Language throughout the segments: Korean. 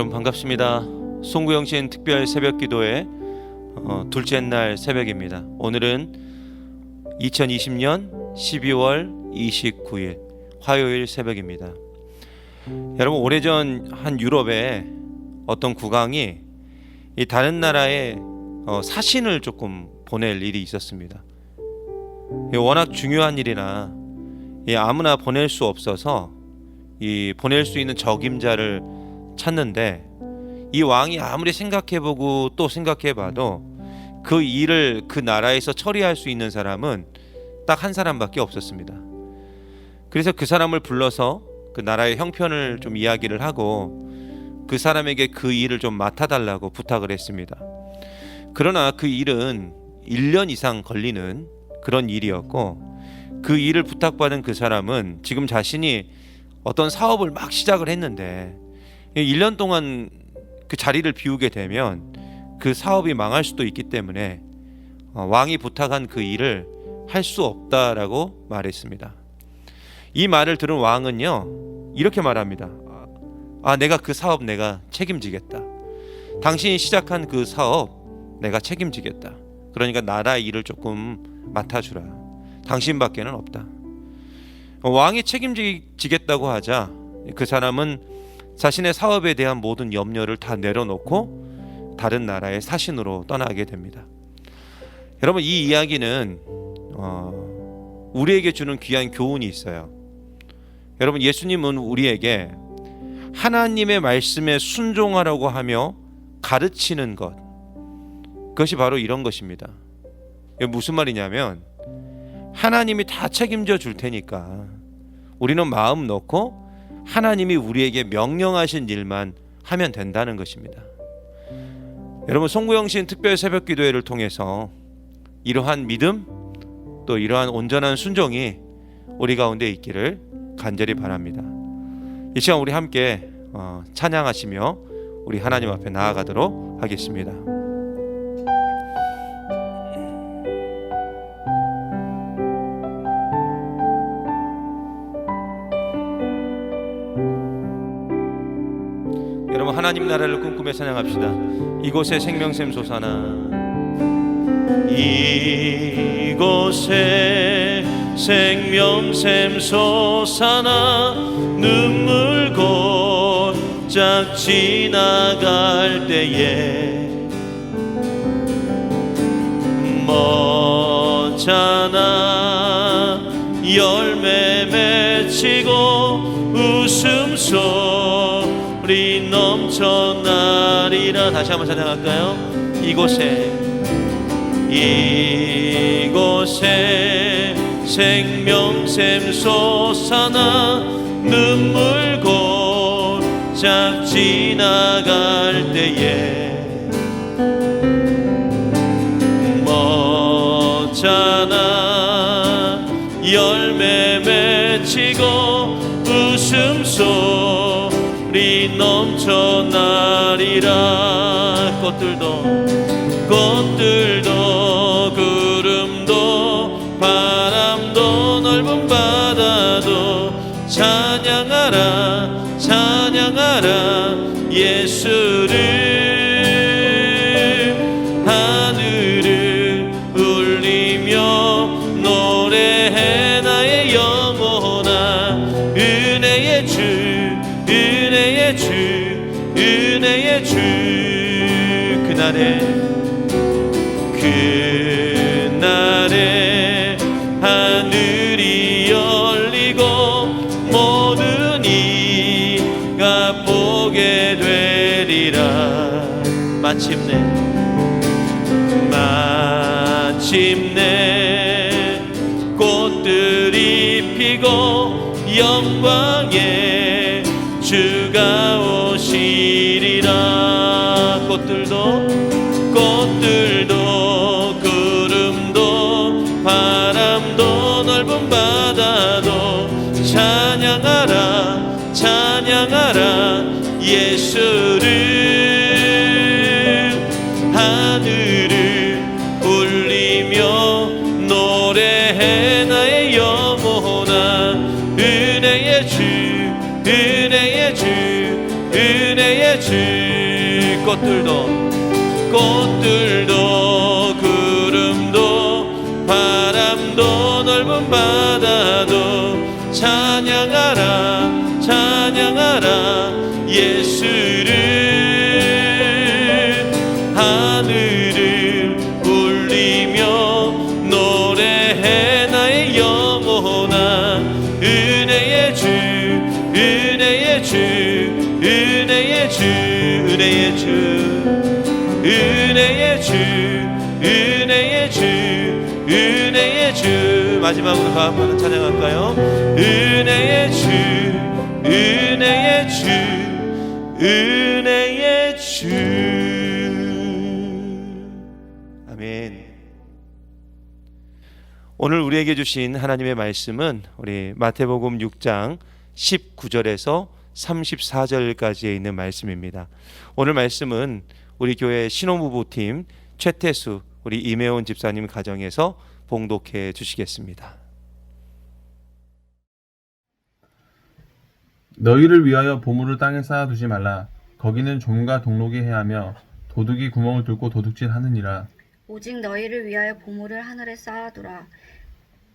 여러분 반갑습니다. 송구영신 특별 새벽기도회 둘째 날 새벽입니다. 오늘은 2020년 12월 29일 화요일 새벽입니다. 여러분, 오래전 한 유럽의 어떤 국왕이 이 다른 나라에 사신을 조금 보낼 일이 있었습니다. 워낙 중요한 일이나 아무나 보낼 수 없어서 이 보낼 수 있는 적임자를 찾는데, 이 왕이 아무리 생각해보고 또 생각해봐도 그 일을 그 나라에서 처리할 수 있는 사람은 딱 한 사람밖에 없었습니다. 그래서 그 사람을 불러서 그 나라의 형편을 좀 이야기를 하고 그 사람에게 그 일을 좀 맡아달라고 부탁을 했습니다. 그러나 그 일은 1년 이상 걸리는 그런 일이었고, 그 일을 부탁받은 그 사람은 지금 자신이 어떤 사업을 막 시작을 했는데 1년 동안 그 자리를 비우게 되면 그 사업이 망할 수도 있기 때문에 왕이 부탁한 그 일을 할 수 없다라고 말했습니다. 이 말을 들은 왕은요, 이렇게 말합니다. 내가 그 사업 내가 책임지겠다. 당신이 시작한 그 사업 내가 책임지겠다. 그러니까 나라의 일을 조금 맡아주라. 당신밖에는 없다. 왕이 책임지겠다고 하자 그 사람은 자신의 사업에 대한 모든 염려를 다 내려놓고 다른 나라의 사신으로 떠나게 됩니다. 여러분, 이 이야기는 우리에게 주는 귀한 교훈이 있어요. 여러분, 예수님은 우리에게 하나님의 말씀에 순종하라고 하며 가르치는 것, 그것이 바로 이런 것입니다. 이게 무슨 말이냐면, 하나님이 다 책임져 줄 테니까 우리는 마음 놓고 하나님이 우리에게 명령하신 일만 하면 된다는 것입니다. 여러분, 송구영신 특별 새벽기도회를 통해서 이러한 믿음, 또 이러한 온전한 순종이 우리 가운데 있기를 간절히 바랍니다. 이 시간 우리 함께 찬양하시며 우리 하나님 앞에 나아가도록 하겠습니다. 여러분, 하나님 나라를 꿈꾸며 찬양합시다. 이곳에 생명샘 솟아나, 이곳에 생명샘 솟아나, 눈물 곧짝 지나갈 때에 멋잖아 열매 맺히고 웃음소리 넘쳐나리라. 다시 한번 찬양할까요? 이곳에 생명샘 솟아나, 눈물 곧짝 지나갈 때에 멋잖아 열매 맺히고 웃음소리 넘쳐나리라. 꽃들도 구름도 바람도 넓은 바다도 찬양하라 찬양하라 예수를. 하늘을 울리며 노래해 나의 영혼아, 은혜의 주 은혜의 주 은혜의 주. 그날에 하늘이 열리고 모든 이가 보게 되리라. 마침내 꽃들이 피고 영광의 주가 오시리라. 꽃들도 구름도 바람도 넓은 바다도 찬양하라 찬양하라 예수를. 하늘을 울리며 노래해 나의 영혼아, 은혜의 주 은혜의 주 은혜의 주. 꽃들도 구름도 바람도 넓은 바다도 찬양하라 찬양하라 예수를 하늘을 울리며 노래해 나의 영혼아 은혜의 주 은혜의 주 은혜의 주 은혜의 주 은혜의 주 은혜의 주 은혜의 주 마지막으로 다 한번 찬양할까요? 은혜의 주 은혜의 주 은혜의 주 아멘. 오늘 우리에게 주신 하나님의 말씀은 우리 마태복음 6장 19절에서 34절까지에 있는 말씀입니다. 오늘 말씀은 우리 교회 신혼부부팀 최태수 우리 임혜원 집사님 가정에서 봉독해 주시겠습니다. 너희를 위하여 보물을 땅에 쌓아두지 말라. 거기는 좀과 동록이 해하며 도둑이 구멍을 뚫고 도둑질하느니라. 오직 너희를 위하여 보물을 하늘에 쌓아두라.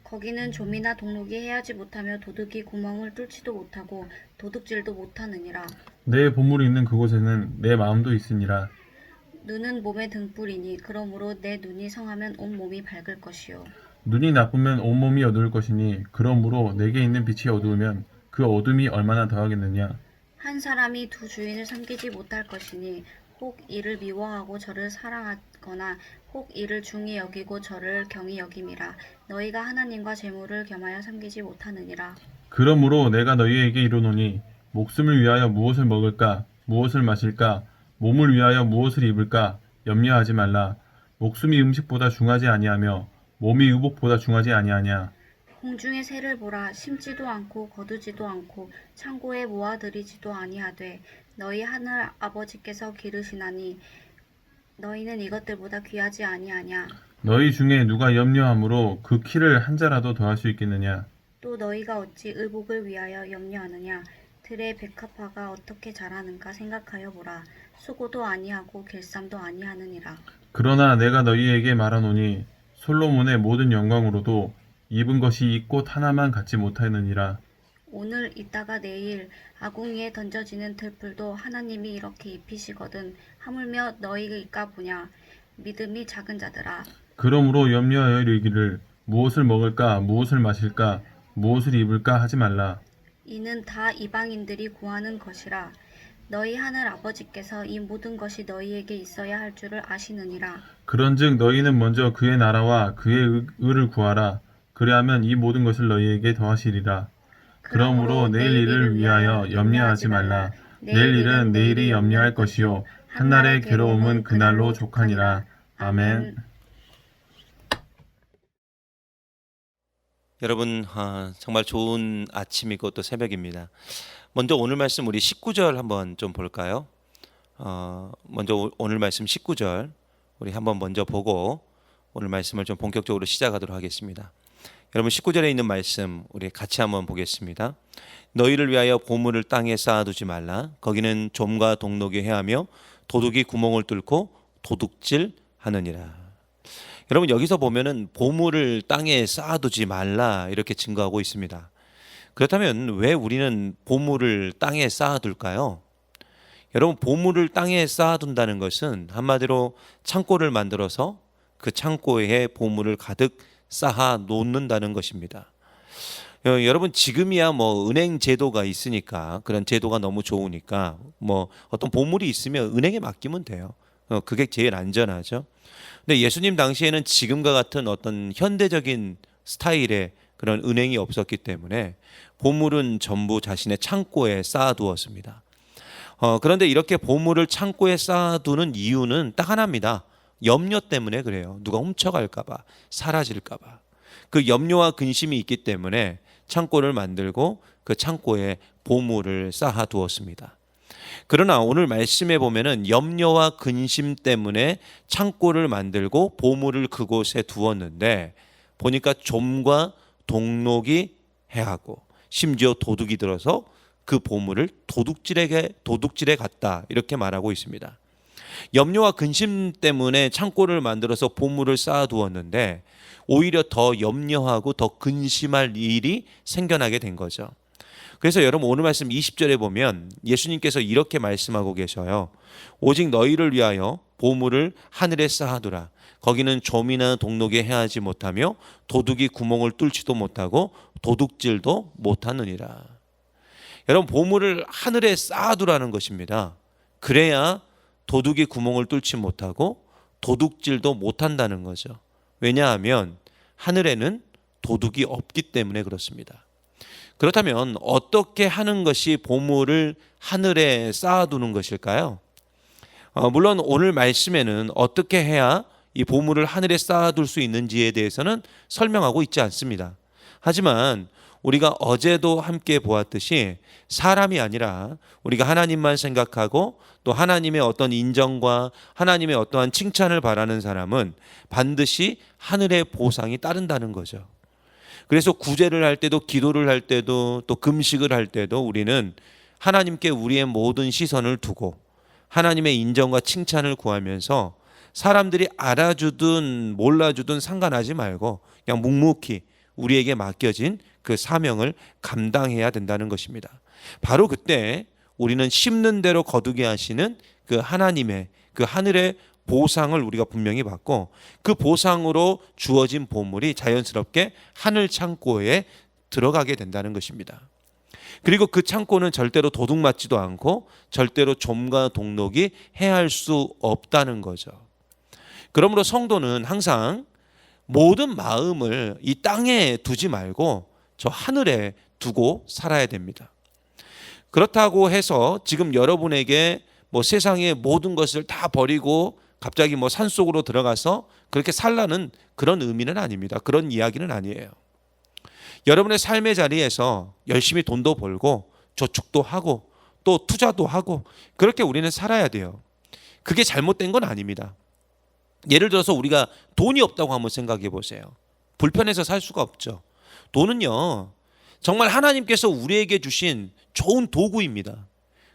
거기는 좀이나 동록이 해하지 못하며 도둑이 구멍을 뚫지도 못하고 도둑질도 못하느니라. 내 보물이 있는 그곳에는 내 마음도 있으니라. 눈은 몸의 등불이니 그러므로 내 눈이 성하면 온 몸이 밝을 것이요 눈이 나쁘면 온몸이 어두울 것이니 그러므로 내게 있는 빛이 어두우면 그 어둠이 얼마나 더하겠느냐. 한 사람이 두 주인을 섬기지 못할 것이니 혹 이를 미워하고 저를 사랑하거나 혹 이를 중히 여기고 저를 경히 여김이라. 너희가 하나님과 재물을 겸하여 섬기지 못하느니라. 그러므로 내가 너희에게 이르노니 목숨을 위하여 무엇을 먹을까 무엇을 마실까 몸을 위하여 무엇을 입을까 염려하지 말라. 목숨이 음식보다 중하지 아니하며 몸이 의복보다 중하지 아니하냐. 공중의 새를 보라. 심지도 않고 거두지도 않고 창고에 모아들이지도 아니하되 너희 하늘 아버지께서 기르시나니 너희는 이것들보다 귀하지 아니하냐. 너희 중에 누가 염려함으로 그 키를 한 자라도 더할 수 있겠느냐. 또 너희가 어찌 의복을 위하여 염려하느냐. 들의 백합화가 어떻게 자라는가 생각하여 보라. 수고도 아니하고 길쌈도 아니하느니라. 그러나 내가 너희에게 말하노니 솔로몬의 모든 영광으로도 입은 것이 이 꽃 하나만 갖지 못하느니라. 오늘 있다가 내일 아궁이에 던져지는 들풀도 하나님이 이렇게 입히시거든 하물며 너희가 보냐. 믿음이 작은 자들아. 그러므로 염려하여 이르기를 무엇을 먹을까 무엇을 마실까 무엇을 입을까 하지 말라. 이는 다 이방인들이 구하는 것이라. 너희 하늘 아버지께서 이 모든 것이 너희에게 있어야 할 줄을 아시느니라. 그런즉 너희는 먼저 그의 나라와 그의 의를 구하라. 그리하면 이 모든 것을 너희에게 더하시리라. 그러므로 내일 일을 위하여 염려하지 말라. 내일 일은 내일이 염려할 것이요 한날의 괴로움은 그날로 족하니라. 아멘. 여러분 정말 좋은 아침이고 또 새벽입니다. 먼저 오늘 말씀 우리 19절 한번 좀 볼까요? 먼저 오늘 말씀 19절 우리 한번 먼저 보고 오늘 말씀을 좀 본격적으로 시작하도록 하겠습니다. 여러분 19절에 있는 말씀 우리 같이 한번 보겠습니다. 너희를 위하여 보물을 땅에 쌓아두지 말라. 거기는 좀과 동록이 해하며 도둑이 구멍을 뚫고 도둑질하느니라. 여러분 여기서 보면은 보물을 땅에 쌓아두지 말라 이렇게 증거하고 있습니다. 그렇다면 왜 우리는 보물을 땅에 쌓아둘까요? 여러분 보물을 땅에 쌓아둔다는 것은 한마디로 창고를 만들어서 그 창고에 보물을 가득 쌓아 놓는다는 것입니다. 여러분 지금이야 뭐 은행 제도가 있으니까 그런 제도가 너무 좋으니까 뭐 어떤 보물이 있으면 은행에 맡기면 돼요. 그게 제일 안전하죠. 근데 예수님 당시에는 지금과 같은 어떤 현대적인 스타일의 그런 은행이 없었기 때문에 보물은 전부 자신의 창고에 쌓아두었습니다. 그런데 이렇게 보물을 창고에 쌓아두는 이유는 딱 하나입니다. 염려 때문에 그래요. 누가 훔쳐갈까봐, 사라질까봐. 그 염려와 근심이 있기 때문에 창고를 만들고 그 창고에 보물을 쌓아두었습니다. 그러나 오늘 말씀에 보면은 염려와 근심 때문에 창고를 만들고 보물을 그곳에 두었는데 보니까 좀과 동록이 해하고 심지어 도둑이 들어서 그 보물을 도둑질에 갔다 이렇게 말하고 있습니다. 염려와 근심 때문에 창고를 만들어서 보물을 쌓아두었는데 오히려 더 염려하고 더 근심할 일이 생겨나게 된 거죠. 그래서 여러분 오늘 말씀 20절에 보면 예수님께서 이렇게 말씀하고 계셔요. 오직 너희를 위하여 보물을 하늘에 쌓아두라. 거기는 좀이나 동록이 해하지 못하며 도둑이 구멍을 뚫지도 못하고 도둑질도 못하느니라. 여러분 보물을 하늘에 쌓아두라는 것입니다. 그래야 도둑이 구멍을 뚫지 못하고 도둑질도 못한다는 거죠. 왜냐하면 하늘에는 도둑이 없기 때문에 그렇습니다. 그렇다면 어떻게 하는 것이 보물을 하늘에 쌓아두는 것일까요? 물론 오늘 말씀에는 어떻게 해야 이 보물을 하늘에 쌓아둘 수 있는지에 대해서는 설명하고 있지 않습니다. 하지만 우리가 어제도 함께 보았듯이 사람이 아니라 우리가 하나님만 생각하고 또 하나님의 어떤 인정과 하나님의 어떠한 칭찬을 바라는 사람은 반드시 하늘의 보상이 따른다는 거죠. 그래서 구제를 할 때도 기도를 할 때도 또 금식을 할 때도 우리는 하나님께 우리의 모든 시선을 두고 하나님의 인정과 칭찬을 구하면서 사람들이 알아주든 몰라주든 상관하지 말고 그냥 묵묵히 우리에게 맡겨진 그 사명을 감당해야 된다는 것입니다. 바로 그때 우리는 심는 대로 거두게 하시는 그 하나님의 그 하늘의 보상을 우리가 분명히 받고 그 보상으로 주어진 보물이 자연스럽게 하늘 창고에 들어가게 된다는 것입니다. 그리고 그 창고는 절대로 도둑 맞지도 않고 절대로 좀과 동록이 해할 수 없다는 거죠. 그러므로 성도는 항상 모든 마음을 이 땅에 두지 말고 저 하늘에 두고 살아야 됩니다. 그렇다고 해서 지금 여러분에게 세상의 모든 것을 다 버리고 갑자기 산속으로 들어가서 그렇게 살라는 그런 의미는 아닙니다. 그런 이야기는 아니에요. 여러분의 삶의 자리에서 열심히 돈도 벌고 저축도 하고 또 투자도 하고 그렇게 우리는 살아야 돼요. 그게 잘못된 건 아닙니다. 예를 들어서 우리가 돈이 없다고 한번 생각해 보세요. 불편해서 살 수가 없죠. 돈은요, 정말 하나님께서 우리에게 주신 좋은 도구입니다.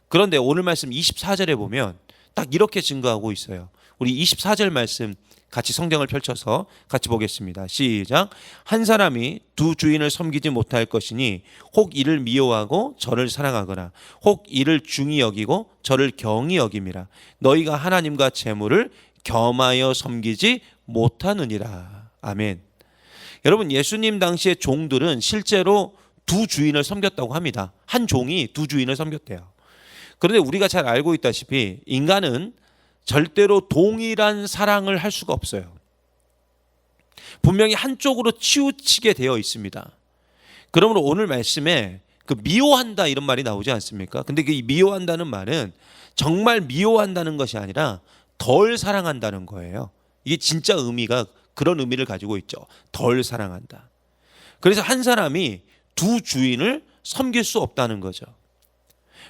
그런데 오늘 말씀 24절에 보면 딱 이렇게 증거하고 있어요. 우리 24절 말씀 같이 성경을 펼쳐서 같이 보겠습니다. 시작. 한 사람이 두 주인을 섬기지 못할 것이니 혹 이를 미워하고 저를 사랑하거나 혹 이를 중히 여기고 저를 경히 여김이라. 너희가 하나님과 재물을 겸하여 섬기지 못하느니라. 아멘. 여러분 예수님 당시의 종들은 실제로 두 주인을 섬겼다고 합니다. 한 종이 두 주인을 섬겼대요. 그런데 우리가 잘 알고 있다시피 인간은 절대로 동일한 사랑을 할 수가 없어요. 분명히 한쪽으로 치우치게 되어 있습니다. 그러므로 오늘 말씀에 그 미워한다 이런 말이 나오지 않습니까? 근데 그 미워한다는 말은 정말 미워한다는 것이 아니라 덜 사랑한다는 거예요. 이게 진짜 의미가 그런 의미를 가지고 있죠. 덜 사랑한다. 그래서 한 사람이 두 주인을 섬길 수 없다는 거죠.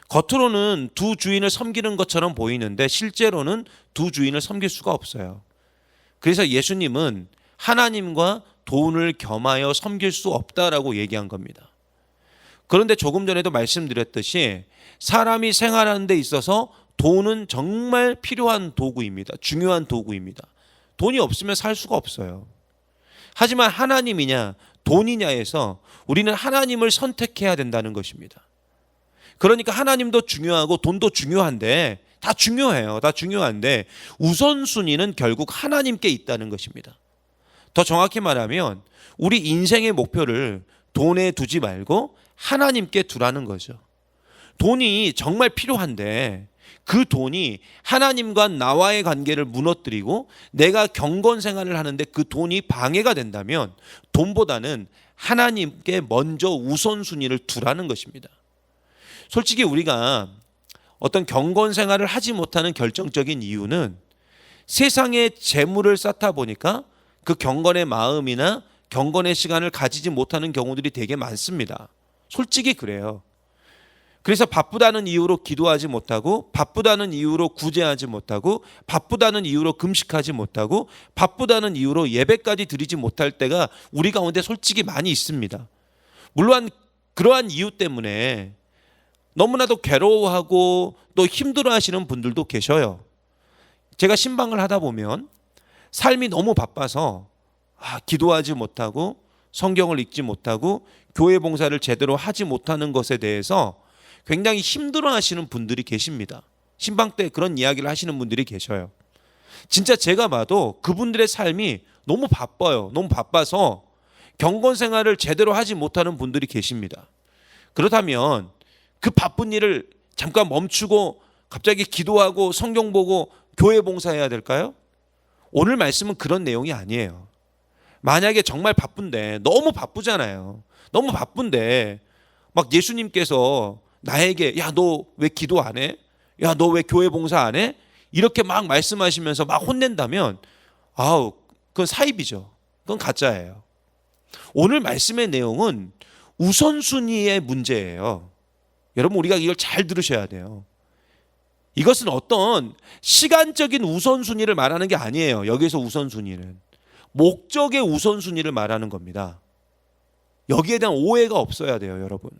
겉으로는 두 주인을 섬기는 것처럼 보이는데 실제로는 두 주인을 섬길 수가 없어요. 그래서 예수님은 하나님과 돈을 겸하여 섬길 수 없다라고 얘기한 겁니다. 그런데 조금 전에도 말씀드렸듯이 사람이 생활하는 데 있어서 돈은 정말 필요한 도구입니다. 중요한 도구입니다. 돈이 없으면 살 수가 없어요. 하지만 하나님이냐 돈이냐에서 우리는 하나님을 선택해야 된다는 것입니다. 그러니까 하나님도 중요하고 돈도 중요한데 다 중요해요. 다 중요한데 우선순위는 결국 하나님께 있다는 것입니다. 더 정확히 말하면 우리 인생의 목표를 돈에 두지 말고 하나님께 두라는 거죠. 돈이 정말 필요한데 그 돈이 하나님과 나와의 관계를 무너뜨리고 내가 경건 생활을 하는데 그 돈이 방해가 된다면 돈보다는 하나님께 먼저 우선순위를 두라는 것입니다. 솔직히 우리가 어떤 경건 생활을 하지 못하는 결정적인 이유는 세상에 재물을 쌓다 보니까 그 경건의 마음이나 경건의 시간을 가지지 못하는 경우들이 되게 많습니다. 솔직히 그래요. 그래서 바쁘다는 이유로 기도하지 못하고 바쁘다는 이유로 구제하지 못하고 바쁘다는 이유로 금식하지 못하고 바쁘다는 이유로 예배까지 드리지 못할 때가 우리 가운데 솔직히 많이 있습니다. 물론 그러한 이유 때문에 너무나도 괴로워하고 또 힘들어하시는 분들도 계셔요. 제가 신방을 하다 보면 삶이 너무 바빠서 기도하지 못하고 성경을 읽지 못하고 교회 봉사를 제대로 하지 못하는 것에 대해서 굉장히 힘들어하시는 분들이 계십니다. 신방 때 그런 이야기를 하시는 분들이 계셔요. 진짜 제가 봐도 그분들의 삶이 너무 바빠요. 너무 바빠서 경건 생활을 제대로 하지 못하는 분들이 계십니다. 그렇다면 그 바쁜 일을 잠깐 멈추고 갑자기 기도하고 성경 보고 교회 봉사해야 될까요? 오늘 말씀은 그런 내용이 아니에요. 만약에 정말 바쁜데, 너무 바쁘잖아요. 너무 바쁜데 막 예수님께서 나에게 야, 너 왜 기도 안 해? 야, 너 왜 교회 봉사 안 해? 이렇게 막 말씀하시면서 막 혼낸다면 그건 사입이죠. 그건 가짜예요. 오늘 말씀의 내용은 우선순위의 문제예요. 여러분, 우리가 이걸 잘 들으셔야 돼요. 이것은 어떤 시간적인 우선순위를 말하는 게 아니에요. 여기서 우선순위는 목적의 우선순위를 말하는 겁니다. 여기에 대한 오해가 없어야 돼요, 여러분.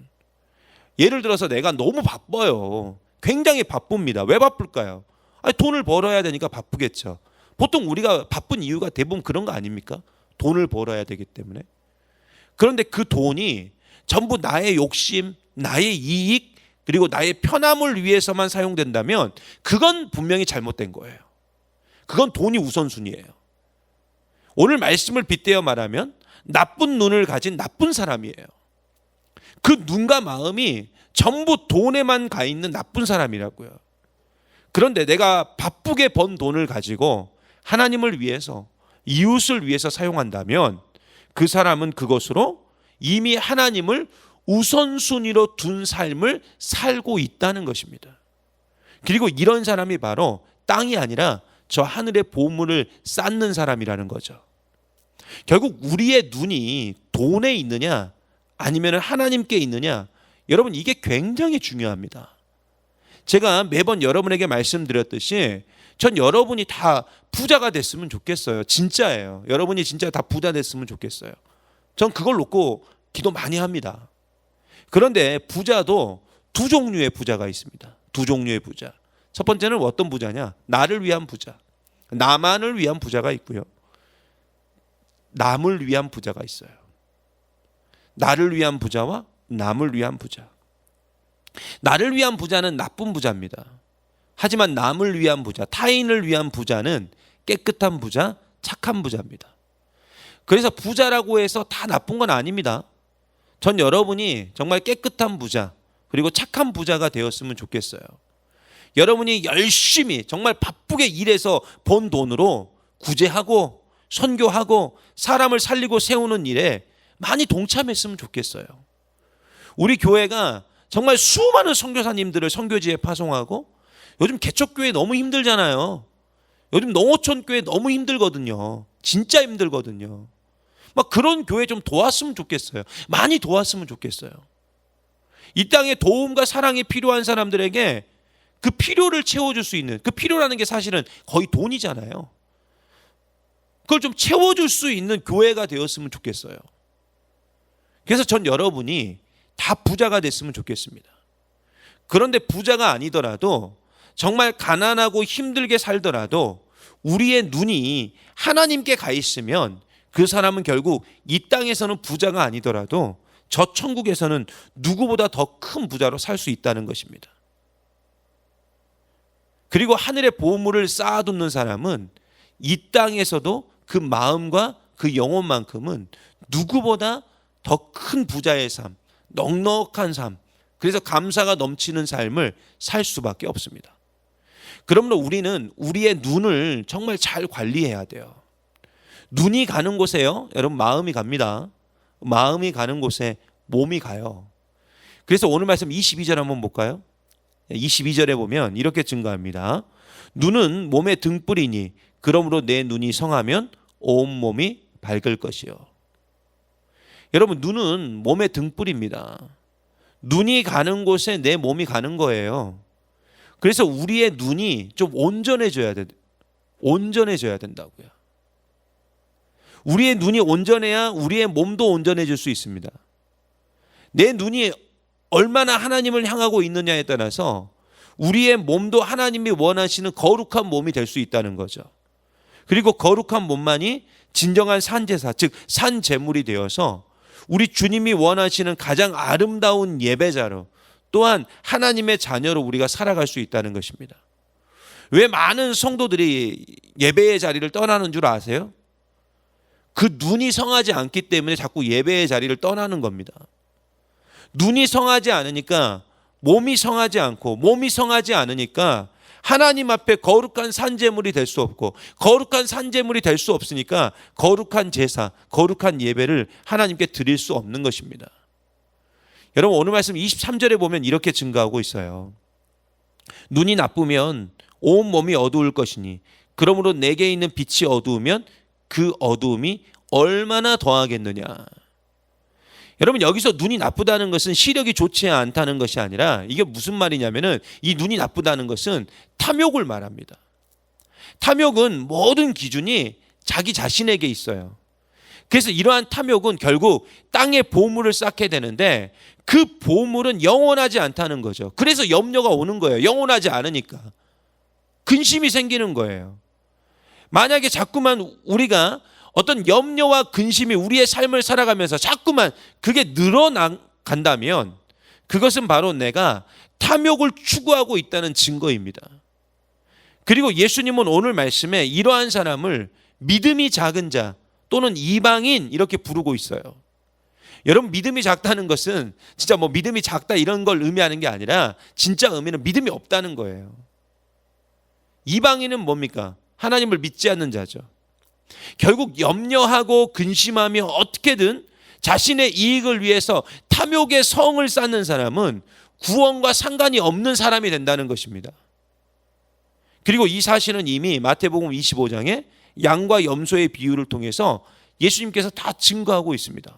예를 들어서 내가 너무 바빠요. 굉장히 바쁩니다. 왜 바쁠까요? 돈을 벌어야 되니까 바쁘겠죠. 보통 우리가 바쁜 이유가 대부분 그런 거 아닙니까? 돈을 벌어야 되기 때문에. 그런데 그 돈이 전부 나의 욕심, 나의 이익, 그리고 나의 편함을 위해서만 사용된다면 그건 분명히 잘못된 거예요. 그건 돈이 우선순위예요. 오늘 말씀을 빗대어 말하면 나쁜 눈을 가진 나쁜 사람이에요. 그 눈과 마음이 전부 돈에만 가 있는 나쁜 사람이라고요. 그런데 내가 바쁘게 번 돈을 가지고 하나님을 위해서, 이웃을 위해서 사용한다면 그 사람은 그것으로 이미 하나님을 우선순위로 둔 삶을 살고 있다는 것입니다. 그리고 이런 사람이 바로 땅이 아니라 저 하늘의 보물을 쌓는 사람이라는 거죠. 결국 우리의 눈이 돈에 있느냐 아니면 하나님께 있느냐, 여러분, 이게 굉장히 중요합니다. 제가 매번 여러분에게 말씀드렸듯이 전 여러분이 다 부자가 됐으면 좋겠어요. 진짜예요. 여러분이 진짜 다 부자 됐으면 좋겠어요. 전 그걸 놓고 기도 많이 합니다. 그런데 부자도 두 종류의 부자가 있습니다. 두 종류의 부자. 첫 번째는 어떤 부자냐? 나를 위한 부자. 나만을 위한 부자가 있고요. 남을 위한 부자가 있어요. 나를 위한 부자와 남을 위한 부자. 나를 위한 부자는 나쁜 부자입니다. 하지만 남을 위한 부자, 타인을 위한 부자는 깨끗한 부자, 착한 부자입니다. 그래서 부자라고 해서 다 나쁜 건 아닙니다. 전 여러분이 정말 깨끗한 부자, 그리고 착한 부자가 되었으면 좋겠어요. 여러분이 열심히 정말 바쁘게 일해서 번 돈으로 구제하고 선교하고 사람을 살리고 세우는 일에 많이 동참했으면 좋겠어요. 우리 교회가 정말 수많은 선교사님들을 선교지에 파송하고, 요즘 개척교회 너무 힘들잖아요. 요즘 농어촌교회 너무 힘들거든요. 진짜 힘들거든요. 막 그런 교회 좀 도왔으면 좋겠어요. 많이 도왔으면 좋겠어요. 이 땅에 도움과 사랑이 필요한 사람들에게 그 필요를 채워줄 수 있는, 그 필요라는 게 사실은 거의 돈이잖아요. 그걸 좀 채워줄 수 있는 교회가 되었으면 좋겠어요. 그래서 전 여러분이 다 부자가 됐으면 좋겠습니다. 그런데 부자가 아니더라도, 정말 가난하고 힘들게 살더라도 우리의 눈이 하나님께 가 있으면 그 사람은 결국 이 땅에서는 부자가 아니더라도 저 천국에서는 누구보다 더 큰 부자로 살 수 있다는 것입니다. 그리고 하늘의 보물을 쌓아두는 사람은 이 땅에서도 그 마음과 그 영혼만큼은 누구보다 더 큰 부자의 삶, 넉넉한 삶, 그래서 감사가 넘치는 삶을 살 수밖에 없습니다. 그러므로 우리는 우리의 눈을 정말 잘 관리해야 돼요. 눈이 가는 곳에요, 여러분, 마음이 갑니다. 마음이 가는 곳에 몸이 가요. 그래서 오늘 말씀 22절 한번 볼까요? 22절에 보면 이렇게 증거합니다. 눈은 몸의 등불이니 그러므로 내 눈이 성하면 온 몸이 밝을 것이요. 여러분, 눈은 몸의 등불입니다. 눈이 가는 곳에 내 몸이 가는 거예요. 그래서 우리의 눈이 좀 온전해져야 된다고요. 우리의 눈이 온전해야 우리의 몸도 온전해질 수 있습니다. 내 눈이 얼마나 하나님을 향하고 있느냐에 따라서 우리의 몸도 하나님이 원하시는 거룩한 몸이 될 수 있다는 거죠. 그리고 거룩한 몸만이 진정한 산제사, 즉 산제물이 되어서 우리 주님이 원하시는 가장 아름다운 예배자로, 또한 하나님의 자녀로 우리가 살아갈 수 있다는 것입니다. 왜 많은 성도들이 예배의 자리를 떠나는 줄 아세요? 그 눈이 성하지 않기 때문에 자꾸 예배의 자리를 떠나는 겁니다. 눈이 성하지 않으니까 몸이 성하지 않고, 몸이 성하지 않으니까 하나님 앞에 거룩한 산제물이 될 수 없고, 거룩한 산제물이 될 수 없으니까 거룩한 제사, 거룩한 예배를 하나님께 드릴 수 없는 것입니다. 여러분, 오늘 말씀 23절에 보면 이렇게 증거하고 있어요. 눈이 나쁘면 온 몸이 어두울 것이니 그러므로 내게 있는 빛이 어두우면 그 어두움이 얼마나 더하겠느냐. 여러분, 여기서 눈이 나쁘다는 것은 시력이 좋지 않다는 것이 아니라, 이게 무슨 말이냐면은, 이 눈이 나쁘다는 것은 탐욕을 말합니다. 탐욕은 모든 기준이 자기 자신에게 있어요. 그래서 이러한 탐욕은 결국 땅에 보물을 쌓게 되는데 그 보물은 영원하지 않다는 거죠. 그래서 염려가 오는 거예요. 영원하지 않으니까 근심이 생기는 거예요. 만약에 자꾸만 우리가 어떤 염려와 근심이 우리의 삶을 살아가면서 자꾸만 그게 늘어나간다면 그것은 바로 내가 탐욕을 추구하고 있다는 증거입니다. 그리고 예수님은 오늘 말씀에 이러한 사람을 믿음이 작은 자 또는 이방인 이렇게 부르고 있어요. 여러분, 믿음이 작다는 것은 진짜 뭐 믿음이 작다 이런 걸 의미하는 게 아니라 진짜 의미는 믿음이 없다는 거예요. 이방인은 뭡니까? 하나님을 믿지 않는 자죠. 결국 염려하고 근심하며 어떻게든 자신의 이익을 위해서 탐욕의 성을 쌓는 사람은 구원과 상관이 없는 사람이 된다는 것입니다. 그리고 이 사실은 이미 마태복음 25장에 양과 염소의 비유를 통해서 예수님께서 다 증거하고 있습니다.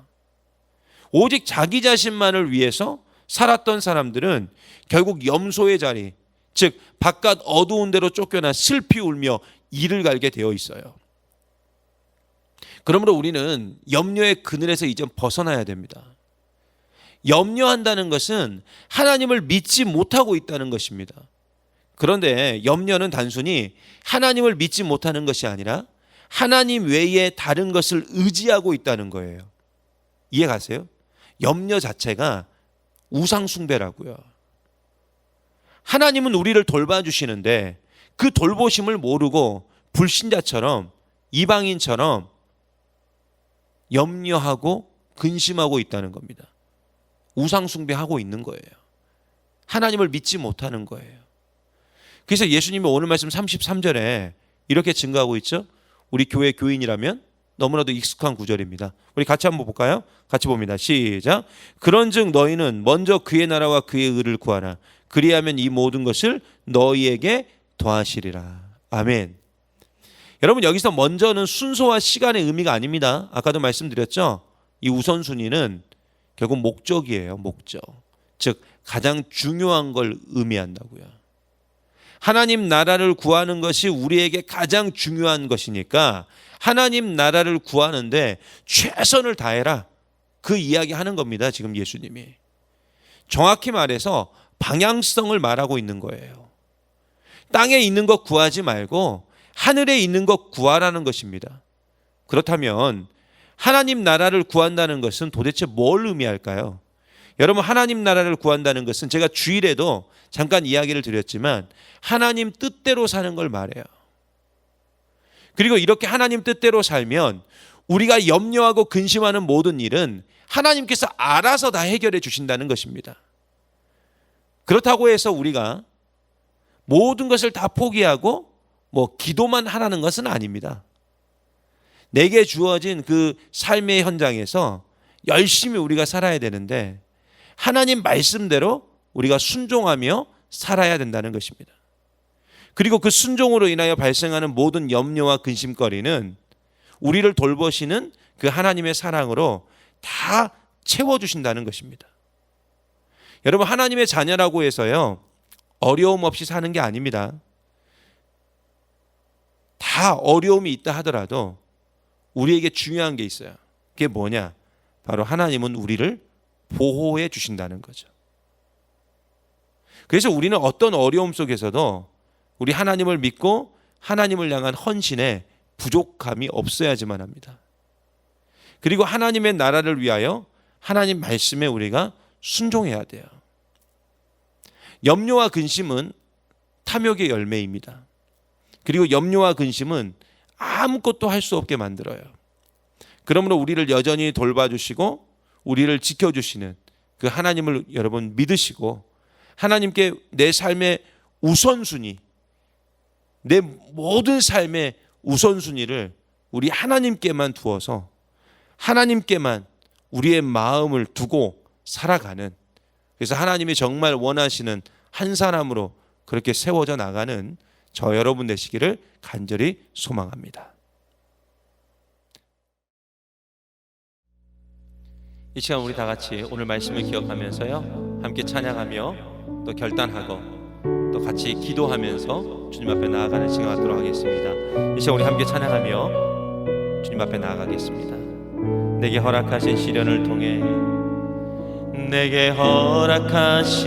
오직 자기 자신만을 위해서 살았던 사람들은 결국 염소의 자리, 즉 바깥 어두운 데로 쫓겨나 슬피 울며 이를 갈게 되어 있어요. 그러므로 우리는 염려의 그늘에서 이제 벗어나야 됩니다. 염려한다는 것은 하나님을 믿지 못하고 있다는 것입니다. 그런데 염려는 단순히 하나님을 믿지 못하는 것이 아니라 하나님 외에 다른 것을 의지하고 있다는 거예요. 이해 가세요? 염려 자체가 우상 숭배라고요. 하나님은 우리를 돌봐주시는데 그 돌보심을 모르고 불신자처럼, 이방인처럼 염려하고 근심하고 있다는 겁니다. 우상 숭배하고 있는 거예요. 하나님을 믿지 못하는 거예요. 그래서 예수님이 오늘 말씀 33절에 이렇게 증거하고 있죠. 우리 교회 교인이라면 너무나도 익숙한 구절입니다. 우리 같이 한번 볼까요? 같이 봅니다. 시작. 그런즉 너희는 먼저 그의 나라와 그의 의를 구하라. 그리하면 이 모든 것을 너희에게 더하시리라. 아멘. 여러분, 여기서 먼저는 순서와 시간의 의미가 아닙니다. 아까도 말씀드렸죠. 이 우선순위는 결국 목적이에요. 목적. 즉 가장 중요한 걸 의미한다고요. 하나님 나라를 구하는 것이 우리에게 가장 중요한 것이니까 하나님 나라를 구하는데 최선을 다해라. 그 이야기 하는 겁니다. 지금 예수님이. 정확히 말해서 방향성을 말하고 있는 거예요. 땅에 있는 것 구하지 말고 하늘에 있는 것 구하라는 것입니다. 그렇다면 하나님 나라를 구한다는 것은 도대체 뭘 의미할까요? 여러분, 하나님 나라를 구한다는 것은 제가 주일에도 잠깐 이야기를 드렸지만 하나님 뜻대로 사는 걸 말해요. 그리고 이렇게 하나님 뜻대로 살면 우리가 염려하고 근심하는 모든 일은 하나님께서 알아서 다 해결해 주신다는 것입니다. 그렇다고 해서 우리가 모든 것을 다 포기하고 기도만 하라는 것은 아닙니다. 내게 주어진 그 삶의 현장에서 열심히 우리가 살아야 되는데 하나님 말씀대로 우리가 순종하며 살아야 된다는 것입니다. 그리고 그 순종으로 인하여 발생하는 모든 염려와 근심거리는 우리를 돌보시는 그 하나님의 사랑으로 다 채워주신다는 것입니다. 여러분, 하나님의 자녀라고 해서요 어려움 없이 사는 게 아닙니다. 다 어려움이 있다 하더라도 우리에게 중요한 게 있어요. 그게 뭐냐? 바로 하나님은 우리를 보호해 주신다는 거죠. 그래서 우리는 어떤 어려움 속에서도 우리 하나님을 믿고 하나님을 향한 헌신에 부족함이 없어야지만 합니다. 그리고 하나님의 나라를 위하여 하나님 말씀에 우리가 순종해야 돼요. 염려와 근심은 탐욕의 열매입니다. 그리고 염려와 근심은 아무것도 할 수 없게 만들어요. 그러므로 우리를 여전히 돌봐주시고 우리를 지켜주시는 그 하나님을 여러분 믿으시고 하나님께 내 삶의 우선순위, 내 모든 삶의 우선순위를 우리 하나님께만 두어서 하나님께만 우리의 마음을 두고 살아가는, 그래서 하나님이 정말 원하시는 한 사람으로 그렇게 세워져 나가는 저 여러분 되시기를 간절히 소망합니다. 이 시간 우리 다 같이 오늘 말씀을 기억하면서요, 함께 찬양하며 또 결단하고 또 같이 기도하면서 주님 앞에 나아가는 시간 갖도록 하겠습니다. 이 시간 우리 함께 찬양하며 주님 앞에 나아가겠습니다. 내게 허락하신 시련을 통해, 내게 허락하신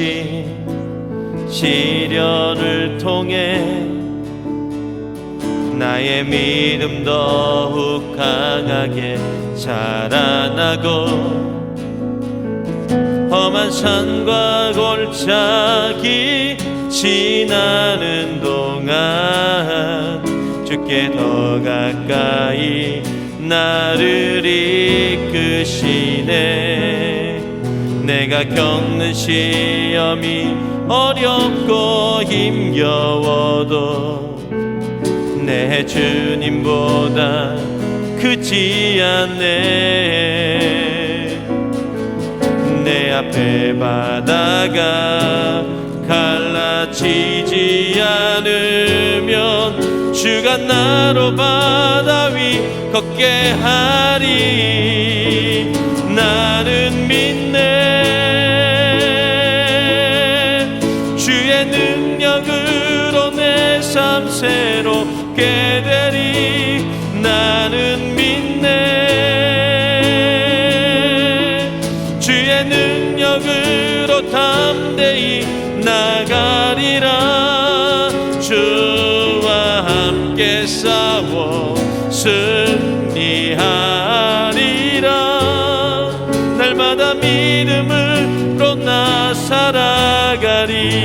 시련을 통해 나의 믿음 더욱 강하게 자라나고, 험한 산과 골짜기 지나는 동안 주께 더 가까이 나를 이끄시네. 내가 겪는 시험이 어렵고 힘겨워도 내 주님보다 크지 않네. 내 앞에 바다가 갈라지지 않으면 주가 나로 바다 위 걷게 하리. 나는 믿네. 주의 능력으로 내 삶 새롭게 되리. 나는 믿네. 주의 능력으로 담대히 나가리라. 주와 함께 싸워 승리하리라. 날마다 믿음으로 나 살아가리.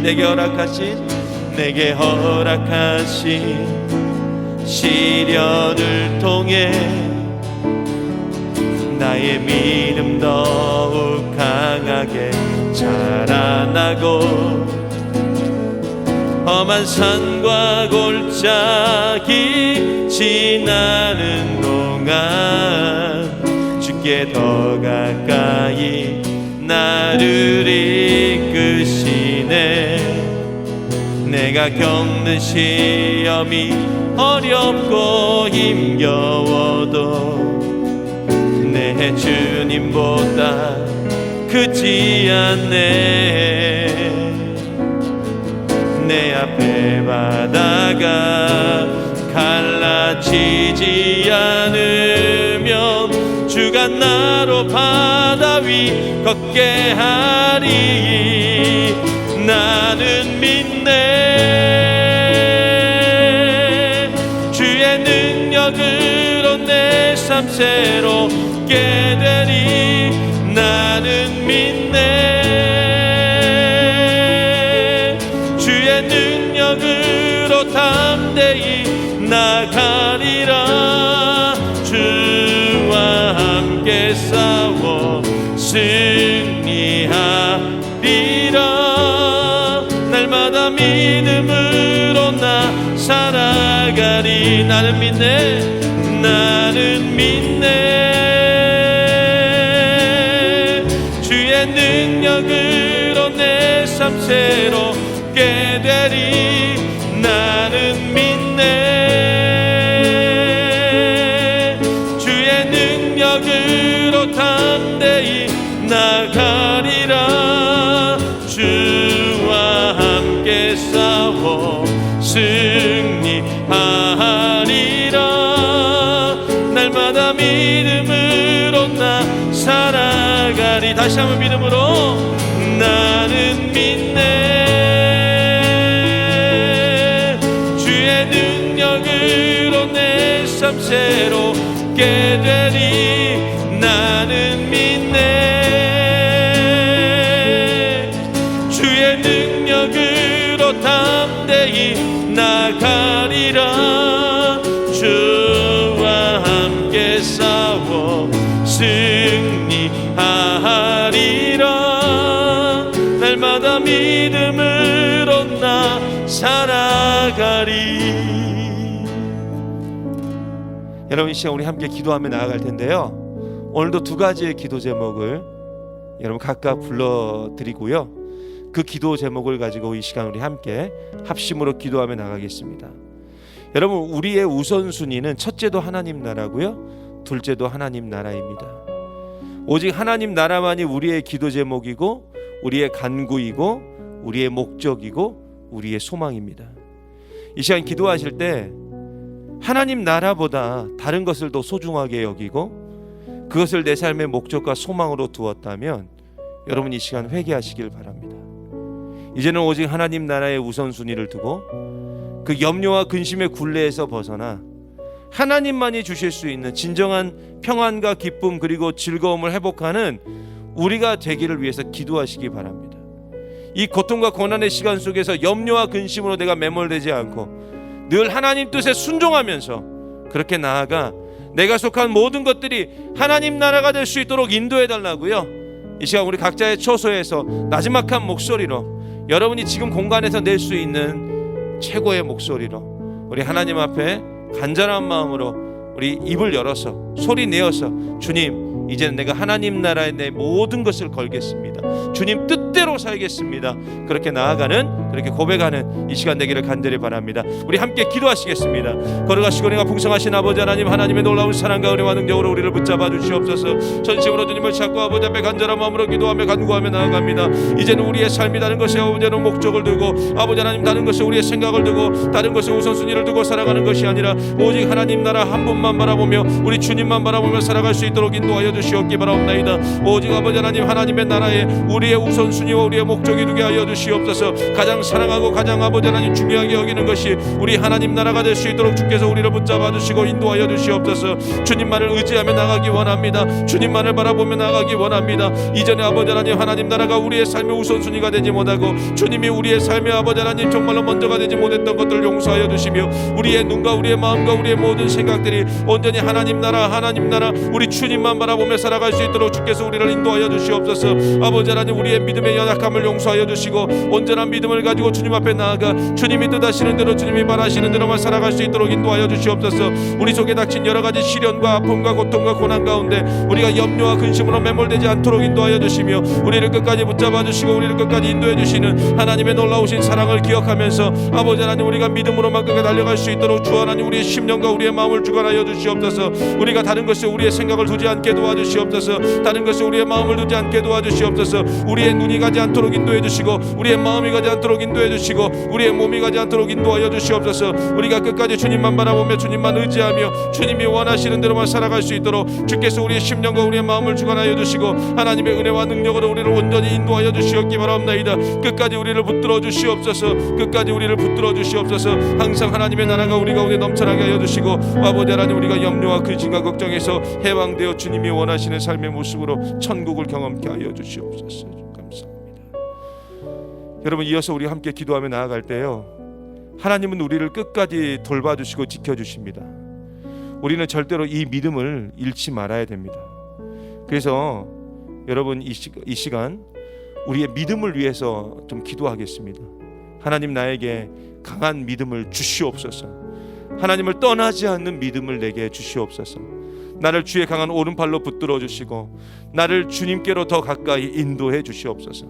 내게 허락하신 시련을 통해 나의 믿음 더욱 강하게 자라나고, 험한 산과 골짜기 지나는 동안 주께 더 가까이 나를 이끄시네. 내가 겪는 시험이 어렵고 힘겨워도 내 주님보다 크지 않네. 내 앞에 바다가 갈라지지 않으면 주가 나로 바다 위 걷게 하리. 나는 믿네. 주의 능력으로 내 삶 새롭게 되리. 나는 믿네. 주의 능력으로 담대히 나가리라. 주와 함께 싸워 승리하리라. 날마다 믿음으로 나 살아가리. 나는 믿네. 나는 믿네. 주의 능력으로 내 삶 새롭게 되리. 나는 믿네. 주의 능력으로 담대히 나가리라. 주와 함께 싸워 승리하리라. 날마다 믿음으로 나 살아가리. 다시 한번 믿음으로. 나는 나는 믿네. 주의 능력으로 내 삶 새롭게 되리. 나는 믿네. 주의 능력으로 담대히 나가리라. 주와 함께 싸워 승리하리라. 날마다 믿음으로 나 살아가리. 여러분, 이 시간 우리 함께 기도하며 나아갈 텐데요, 오늘도 두 가지의 기도 제목을 여러분 각각 불러드리고요, 그 기도 제목을 가지고 이 시간 우리 함께 합심으로 기도하며 나가겠습니다. 여러분, 우리의 우선순위는 첫째도 하나님 나라고요, 둘째도 하나님 나라입니다. 오직 하나님 나라만이 우리의 기도 제목이고 우리의 간구이고 우리의 목적이고 우리의 소망입니다. 이 시간 기도하실 때 하나님 나라보다 다른 것을 더 소중하게 여기고 그것을 내 삶의 목적과 소망으로 두었다면 여러분 이 시간 회개하시길 바랍니다. 이제는 오직 하나님 나라의 우선순위를 두고 그 염려와 근심의 굴레에서 벗어나 하나님만이 주실 수 있는 진정한 평안과 기쁨 그리고 즐거움을 회복하는 우리가 되기를 위해서 기도하시기 바랍니다. 이 고통과 고난의 시간 속에서 염려와 근심으로 내가 매몰되지 않고 늘 하나님 뜻에 순종하면서 그렇게 나아가 내가 속한 모든 것들이 하나님 나라가 될 수 있도록 인도해 달라고요. 이 시간 우리 각자의 처소에서 나지막한 목소리로 여러분이 지금 공간에서 낼 수 있는 최고의 목소리로 우리 하나님 앞에 간절한 마음으로 우리 입을 열어서 소리 내어서 주님, 이제는 내가 하나님 나라에 내 모든 것을 걸겠습니다. 주님 뜻대로 살겠습니다. 그렇게 나아가는, 그렇게 고백하는 이 시간 되기를 간절히 바랍니다. 우리 함께 기도하시겠습니다. 걸어가시고 내가 풍성하신 아버지 하나님, 하나님의 놀라운 사랑과 은혜와 능력으로 우리를 붙잡아 주시옵소서. 전심으로 주님을 찾고 아버지 앞에 간절한 마음으로 기도하며 간구하며 나아갑니다. 이제는 우리의 삶이 다른 것에 아버지는 목적을 두고 아버지 하나님 다른 것에 우리의 생각을 두고 다른 것에 우선순위를 두고 살아가는 것이 아니라 오직 하나님 나라 한 분만 바라보며 우리 주님만 바라보며 살아갈 수 있도록 인도하여 주시옵기 바라옵나이다. 오직 아버지 하나님, 하나님의 나라에 우리의 우선순위와 우리의 목적이 되게 하여 주시옵소서. 가장 사랑하고 가장 아버지 하나님 중요하게 여기는 것이 우리 하나님 나라가 될 수 있도록 주께서 우리를 붙잡아 주시고 인도하여 주시옵소서. 주님만을 의지하며 나가기 원합니다. 주님만을 바라보며 나가기 원합니다. 이전에 아버지 하나님, 하나님 나라가 우리의 삶의 우선순위가 되지 못하고 주님이 우리의 삶의 아버지 하나님 정말로 먼저가 되지 못했던 것들을 용서하여 주시며 우리의 눈과 우리의 마음과 우리의 모든 생각들이 온전히 하나님 나라 우리 주님만 바라보며 살아갈 수 있도록 주께서 우리를 인도하여 주시옵소서. 아버지 하나님, 우리의 믿음의 연약함을 용서하여 주시고 온전한 믿음을 가지고 주님 앞에 나아가 주님이 뜻하시는 대로 주님이 바라시는 대로만 살아갈 수 있도록 인도하여 주시옵소서. 우리 속에 닥친 여러 가지 시련과 아픔과 고통과 고난 가운데 우리가 염려와 근심으로 매몰되지 않도록 인도하여 주시며 우리를 끝까지 붙잡아 주시고 우리를 끝까지 인도해 주시는 하나님의 놀라우신 사랑을 기억하면서 아버지 하나님, 우리가 믿음으로만 끝까지 달려갈 수 있도록 주 하나님 우리의 심령과 우리의 마음을 주관하여 주시옵소서. 우리가 다른 것에 우리의 생각을 두지 않게 도와주시옵소서. 다른 것에 우리의 마음을 두지 않게 도와주시옵소서. 우리의 눈이 가지 않도록 인도해 주시고 우리의 마음이 가지 않도록 인도해 주시고 우리의 몸이 가지 않도록 인도하여 주시옵소서. 우리가 끝까지 주님만 바라보며 주님만 의지하며 주님이 원하시는 대로만 살아갈 수 있도록 주께서 우리의 심령과 우리의 마음을 주관하여 주시고 하나님의 은혜와 능력으로 우리를 온전히 인도하여 주시옵기 바랍니다. 끝까지 우리를 붙들어 주시옵소서. 끝까지 우리를 붙들어 주시옵소서. 항상 하나님의 나라가 우리 가운데 넘쳐나게 하여 주시고 아버지 하나님, 우리가 염려와 근심과 걱정에서 해방되어 주님이 원하시는 삶의 모습으로 천국을 경험케 하여 주시옵소서. 감사합니다. 여러분, 이어서 우리 함께 기도하며 나아갈 때요, 하나님은 우리를 끝까지 돌봐주시고 지켜주십니다. 우리는 절대로 이 믿음을 잃지 말아야 됩니다. 그래서 여러분, 이 시간 우리의 믿음을 위해서 좀 기도하겠습니다. 하나님, 나에게 강한 믿음을 주시옵소서. 하나님을 떠나지 않는 믿음을 내게 주시옵소서. 나를 주의 강한 오른팔로 붙들어 주시고 나를 주님께로 더 가까이 인도해 주시옵소서.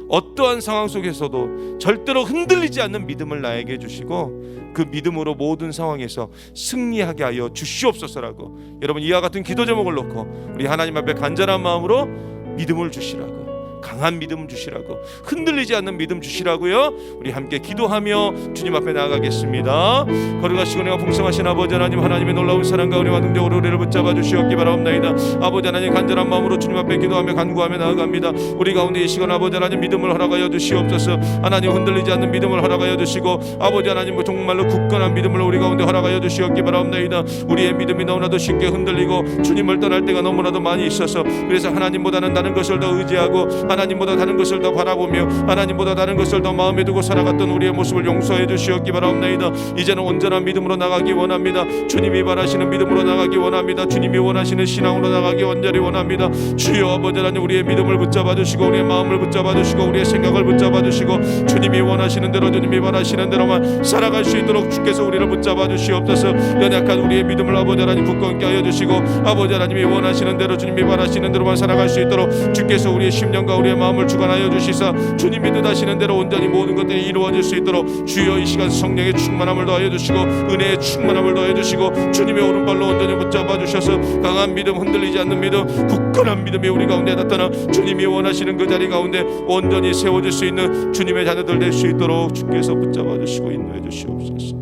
어떠한 상황 속에서도 절대로 흔들리지 않는 믿음을 나에게 주시고 그 믿음으로 모든 상황에서 승리하게 하여 주시옵소서라고 여러분, 이와 같은 기도 제목을 놓고 우리 하나님 앞에 간절한 마음으로 믿음을 주시라고 강한 믿음 주시라고, 흔들리지 않는 믿음 주시라고요. 우리 함께 기도하며 주님 앞에 나아가겠습니다. 거룩하시고 내가 풍성하신 아버지 하나님, 하나님의 놀라운 사랑과 은혜와 능력으로 우리를 붙잡아 주시옵기 바라옵나이다. 아버지 하나님, 간절한 마음으로 주님 앞에 기도하며 간구하며 나아갑니다. 우리 가운데 이 시간 아버지 하나님 믿음을 허락하여 주시옵소서. 하나님, 흔들리지 않는 믿음을 허락하여 주시고 아버지 하나님 정말로 굳건한 믿음을 우리 가운데 허락하여 주시옵기 바라옵나이다. 우리의 믿음이 너무나도 쉽게 흔들리고 주님을 떠날 때가 너무나도 많이 있어서, 그래서 하나님보다는 다른 것을 더 의지하고 하나님보다 다른 것을 더 바라보며 하나님보다 다른 것을 더 마음에 두고 살아갔던 우리의 모습을 용서해 주시옵기 바라옵나이다. 이제는 온전한 믿음으로 나가기 원합니다. 주님이 바라시는 믿음으로 나가기 원합니다. 주님이 원하시는 신앙으로 나가기 온전히 원합니다. 주여 아버지 하나님, 우리의 믿음을 붙잡아 주시고 우리의 마음을 붙잡아 주시고 우리의 생각을 붙잡아 주시고 주님이 원하시는 대로 주님이 바라시는 대로만 살아갈 수 있도록 주께서 우리를 붙잡아 주시옵소서. 연약한 우리의 믿음을 아버지 하나님 굳건케 하여 주시고 아버지 하나님이 원하시는 대로 주님이 바라시는 대로만 살아갈 수 있도록 주께서 우리의 심령과 우리의 마음을 주관하여 주시사 주님이 뜻하시는 대로 온전히 모든 것들이 이루어질 수 있도록 주여 이 시간 성령의 충만함을 더하여 주시고 은혜의 충만함을 더하여 주시고 주님의 오른발로 온전히 붙잡아 주셔서 강한 믿음, 흔들리지 않는 믿음, 굳건한 믿음이 우리 가운데 나타나 주님이 원하시는 그 자리 가운데 온전히 세워질 수 있는 주님의 자녀들 될 수 있도록 주께서 붙잡아 주시고 인도해 주시옵소서.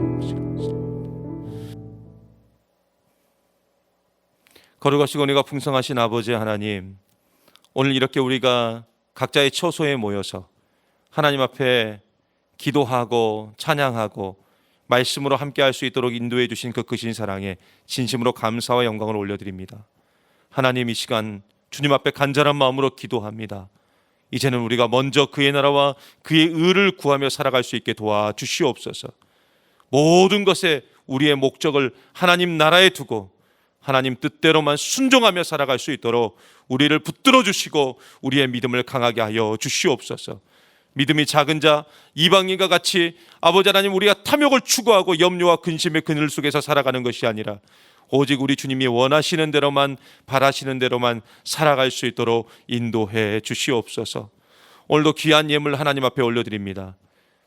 거룩하시고 은혜가 풍성하신 아버지 하나님, 오늘 이렇게 우리가 각자의 처소에 모여서 하나님 앞에 기도하고 찬양하고 말씀으로 함께 할 수 있도록 인도해 주신 그 크신 사랑에 진심으로 감사와 영광을 올려드립니다. 하나님, 이 시간 주님 앞에 간절한 마음으로 기도합니다. 이제는 우리가 먼저 그의 나라와 그의 의를 구하며 살아갈 수 있게 도와주시옵소서. 모든 것에 우리의 목적을 하나님 나라에 두고 하나님 뜻대로만 순종하며 살아갈 수 있도록 우리를 붙들어 주시고 우리의 믿음을 강하게 하여 주시옵소서. 믿음이 작은 자 이방인과 같이 아버지 하나님, 우리가 탐욕을 추구하고 염려와 근심의 그늘 속에서 살아가는 것이 아니라 오직 우리 주님이 원하시는 대로만, 바라시는 대로만 살아갈 수 있도록 인도해 주시옵소서. 오늘도 귀한 예물 하나님 앞에 올려드립니다.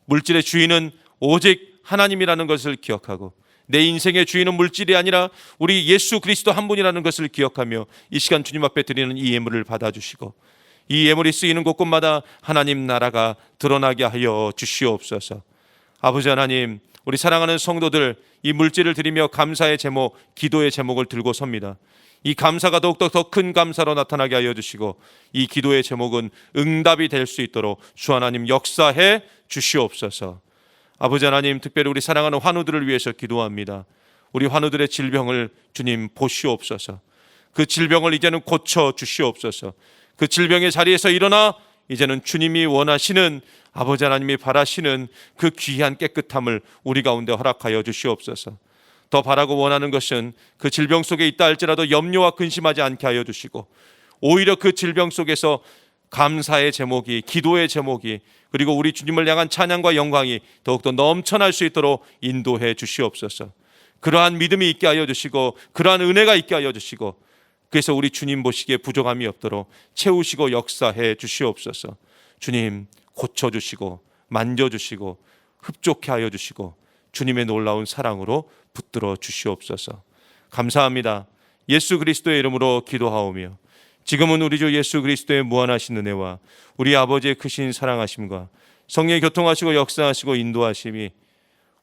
물질의 주인은 오직 하나님이라는 것을 기억하고 내 인생의 주인은 물질이 아니라 우리 예수 그리스도 한 분이라는 것을 기억하며 이 시간 주님 앞에 드리는 이 예물을 받아주시고 이 예물이 쓰이는 곳곳마다 하나님 나라가 드러나게 하여 주시옵소서. 아버지 하나님, 우리 사랑하는 성도들 이 물질을 드리며 감사의 제목, 기도의 제목을 들고 섭니다. 이 감사가 더욱더 더 큰 감사로 나타나게 하여 주시고 이 기도의 제목은 응답이 될 수 있도록 주 하나님 역사해 주시옵소서. 아버지 하나님, 특별히 우리 사랑하는 환우들을 위해서 기도합니다. 우리 환우들의 질병을 주님 보시옵소서. 그 질병을 이제는 고쳐 주시옵소서. 그 질병의 자리에서 일어나 이제는 주님이 원하시는, 아버지 하나님이 바라시는 그 귀한 깨끗함을 우리 가운데 허락하여 주시옵소서. 더 바라고 원하는 것은 그 질병 속에 있다 할지라도 염려와 근심하지 않게 하여 주시고 오히려 그 질병 속에서 감사의 제목이, 기도의 제목이, 그리고 우리 주님을 향한 찬양과 영광이 더욱더 넘쳐날 수 있도록 인도해 주시옵소서. 그러한 믿음이 있게 하여 주시고 그러한 은혜가 있게 하여 주시고 그래서 우리 주님 보시기에 부족함이 없도록 채우시고 역사해 주시옵소서. 주님 고쳐주시고 만져주시고 흡족해 하여 주시고 주님의 놀라운 사랑으로 붙들어 주시옵소서. 감사합니다. 예수 그리스도의 이름으로 기도하오며 지금은 우리 주 예수 그리스도의 무한하신 은혜와 우리 아버지의 크신 사랑하심과 성령의 교통하시고 역사하시고 인도하심이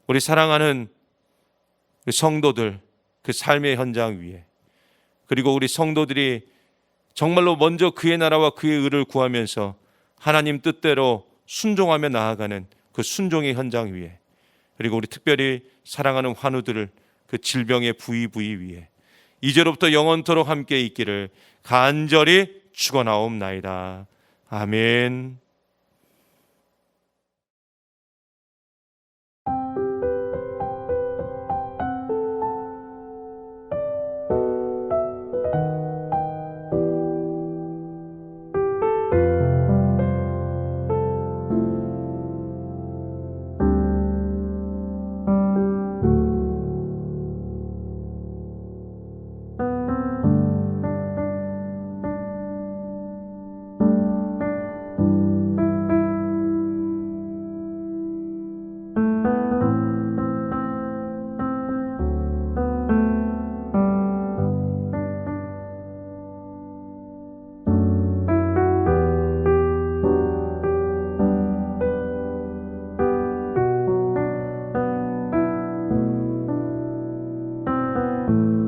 우리 사랑하는 우리 성도들 그 삶의 현장 위에, 그리고 우리 성도들이 정말로 먼저 그의 나라와 그의 의를 구하면서 하나님 뜻대로 순종하며 나아가는 그 순종의 현장 위에, 그리고 우리 특별히 사랑하는 환우들을 그 질병의 부위 위에 이제로부터 영원토록 함께 있기를 간절히 축원하옵나이다. 아멘. 아멘.